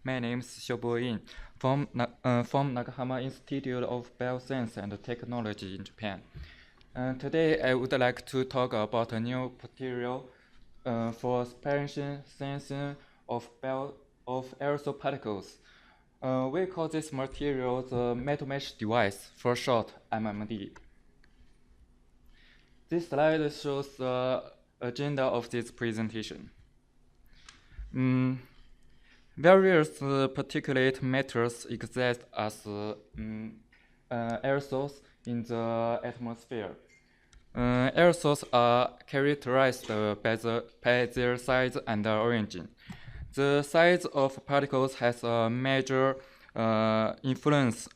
My name is Xiaobo from Nakahama Institute of Bioscience and Technology in Japan. Today, I would like to talk about a new material for separation sensing of aerosol particles. We call this material the metal mesh device, for short MMD. This slide shows the agenda of this presentation. Various particulate matters exist as aerosols in the atmosphere. Aerosols are characterized by their size and origin. The size of particles has a major influence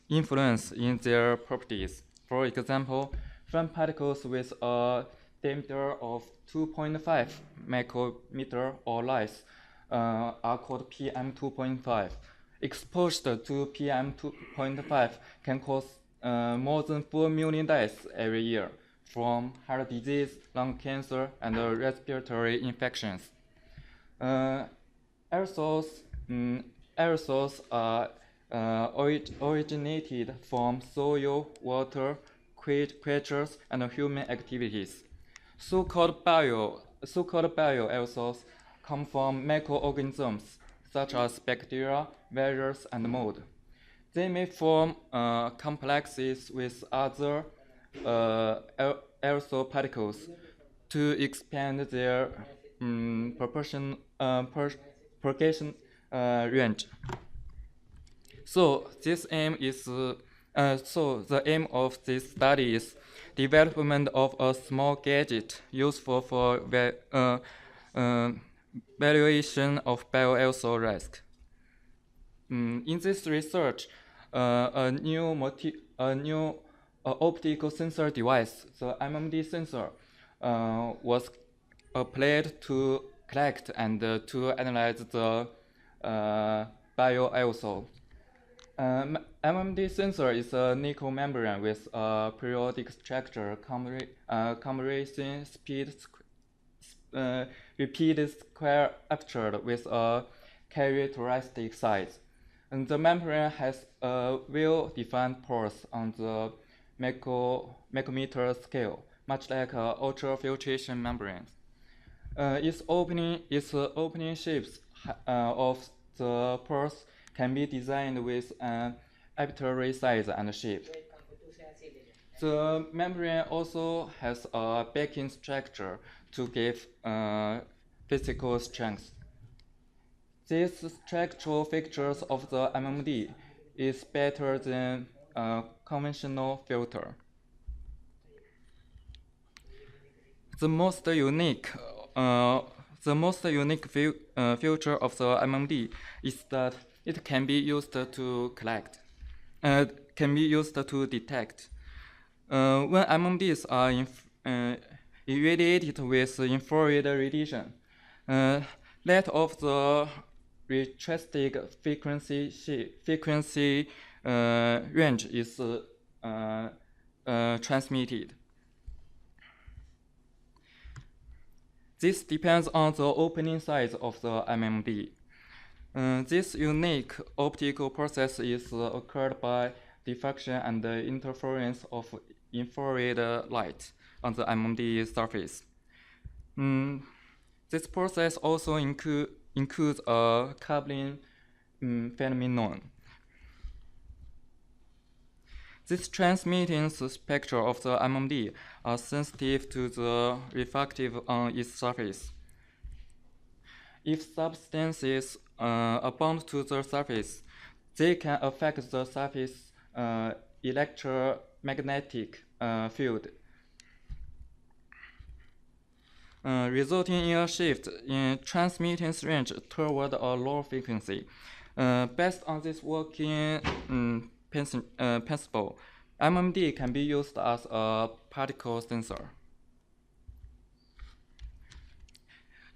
in their properties. For example, fine particles with a diameter of 2.5 micrometer or less are called PM2.5. Exposure to PM2.5 can cause more than 4 million deaths every year from heart disease, lung cancer, and respiratory infections. Aerosols are originated from soil, water, creatures, and human activities. So-called bioaerosols come from microorganisms such as bacteria, viruses, and mold. They may form complexes with other aerosol particles to expand their propagation range. So the aim of this study is development of a small gadget useful for valuation of bioaerosol risk. In this research, a new optical sensor device, the MMD sensor, was applied to collect and to analyze the bioaerosol. MMD sensor is a nickel membrane with a periodic structure comparison speed repeated square aperture with a characteristic size. And the membrane has a well-defined pores on the micrometer scale, much like ultrafiltration membranes. Its opening shapes of the pores can be designed with an arbitrary size and shape. The membrane also has a backing structure to give physical strength. These structural features of the MMD is better than a conventional filter. The most unique feature of the MMD is that it can be used to detect. When MMDs are irradiated with infrared radiation, that of the characteristic frequency range is transmitted. This depends on the opening size of the MMD. This unique optical process is occurred by diffraction and interference of infrared light on the MMD surface. This process also includes a coupling phenomenon. This transmittance spectra of the MMD are sensitive to the refractive on its surface. If substances are bound to the surface, they can affect the surface electromagnetic field, resulting in a shift in transmittance range toward a lower frequency. Based on this working principle, MMD can be used as a particle sensor.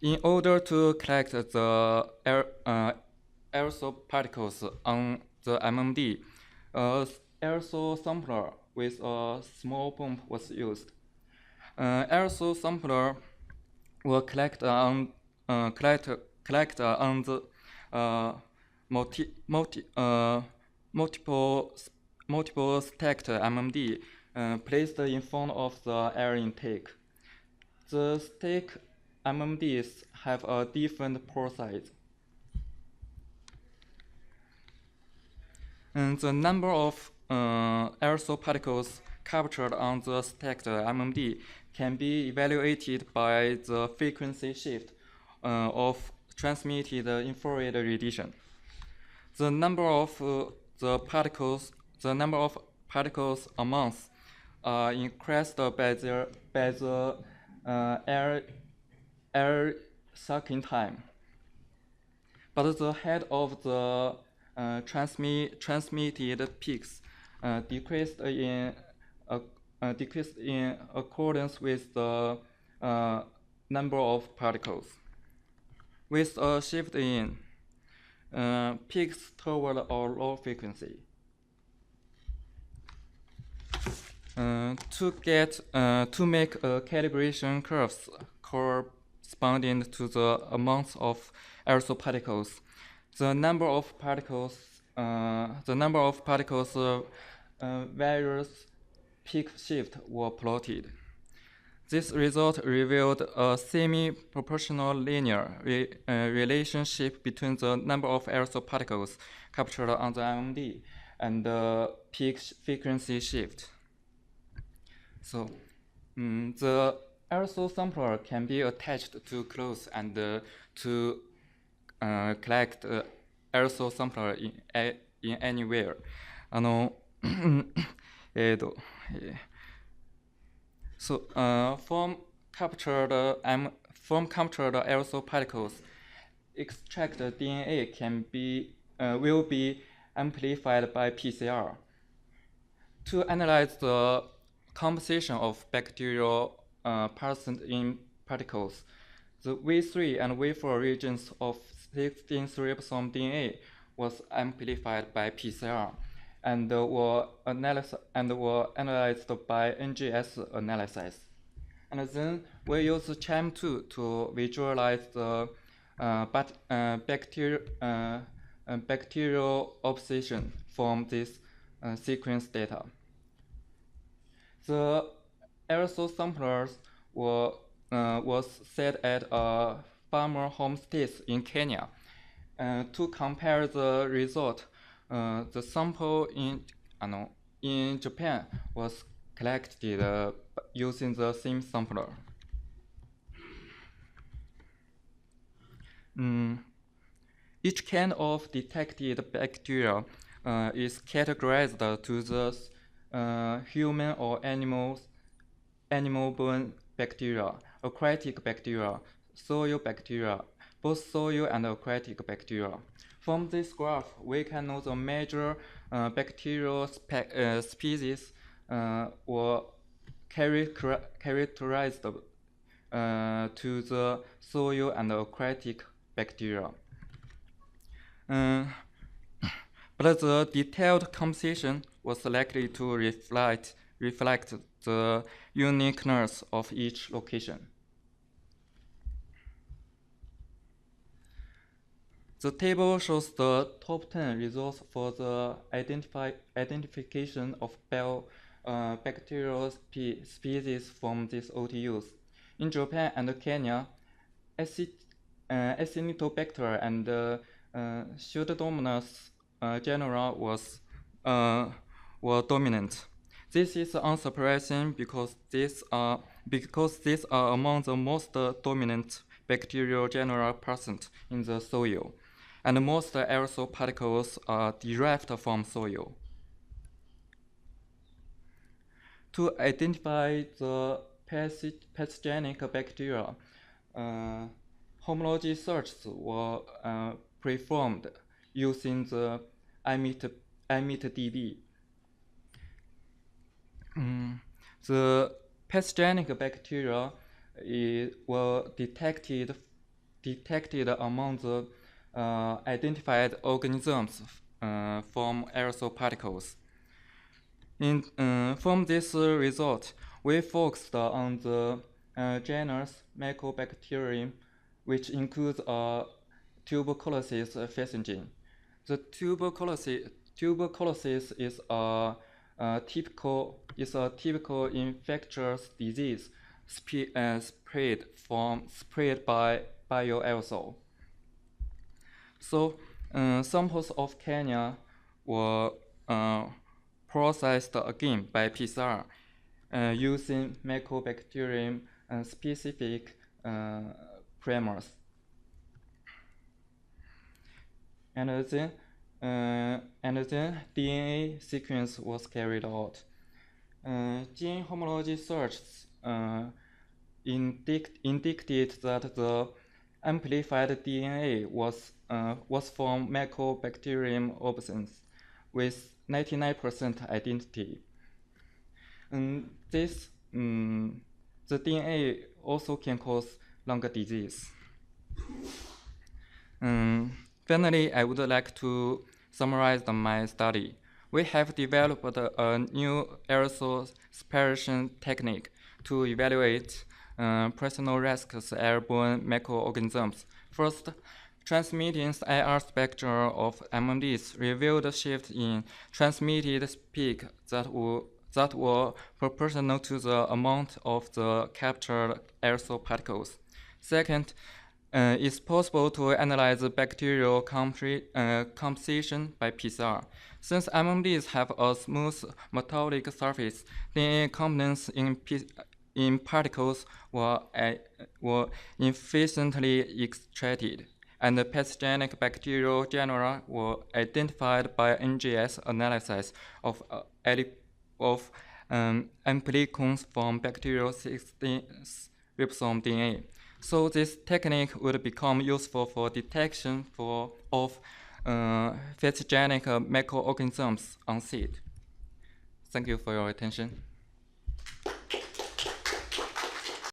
In order to collect the aerosol particles on the MMD, an aerosol sampler with a small pump was used. Aerosol sampler will collect on the multiple stacked MMD placed in front of the air intake. The stacked MMDs have a different pore size. And the number of aerosol particles captured on the stacked MMD can be evaluated by the frequency shift of transmitted infrared radiation. The number of particles amounts are increased by the air sucking time, but the head of the transmitted peaks decreased in accordance with the number of particles. With a shift in peaks toward a low frequency. To make calibration curves corresponding to the amounts of aerosol particles, the number of particles various peak shift were plotted. This result revealed a semi-proportional linear relationship between the number of aerosol particles captured on the MMD and the peak frequency shift. So, the aerosol sampler can be attached to clothes and to collect aerosol sampler in anywhere. So, from captured aerosol particles, extracted DNA will be amplified by PCR. To analyze the composition of bacterial present in particles, the V3 and V4 regions of 16 ribosome DNA was amplified by PCR and were analyzed by NGS analysis. And then we use CHIME2 to visualize the bacterial opposition from this sequence data. The aerosol samplers was set at a farmer homestead in Kenya. To compare the result, the sample in Japan was collected using the same sampler. Each kind of detected bacteria is categorized to the human or animal-borne bacteria, aquatic bacteria, soil bacteria, both soil and aquatic bacteria. From this graph, we can know the major bacterial species were characterized to the soil and aquatic bacteria. But the detailed composition was likely to reflect the uniqueness of each location. The table shows the top 10 results for the identification of bacterial species from these OTUs. In Japan and Kenya, Acinetobacter and Pseudomonas genera were dominant. This is unsurprising because these are among the most dominant bacterial genera present in the soil, and most aerosol particles are derived from soil. To identify the pathogenic bacteria, homology searches were performed using the MMDB. The pathogenic bacteria were detected among the identified organisms from aerosol particles. From this result, we focused on the genus Mycobacterium, which includes tuberculosis pathogen. The tuberculosis is a typical infectious disease spread by bioaerosol. So samples of Kenya were processed again by PCR using Mycobacterium specific primers. And then DNA sequence was carried out. Gene homology searches indicated that the amplified DNA was from Mycobacterium obscens with 99% identity. The DNA also can cause lung disease. Finally, I would like to summarize my study. We have developed a new aerosol separation technique to evaluate personal risks airborne microorganisms. First, transmittance IR spectra of MMDs revealed a shift in transmitted peak that were proportional to the amount of the captured aerosol particles. Second, it's possible to analyze the bacterial composition by PCR. Since MMDs have a smooth metallic surface, DNA components in particles were efficiently extracted, and the pathogenic bacterial genera were identified by NGS analysis of amplicons from bacterial 16 ribosome DNA. So this technique would become useful for detection of pathogenic microorganisms on seed. Thank you for your attention.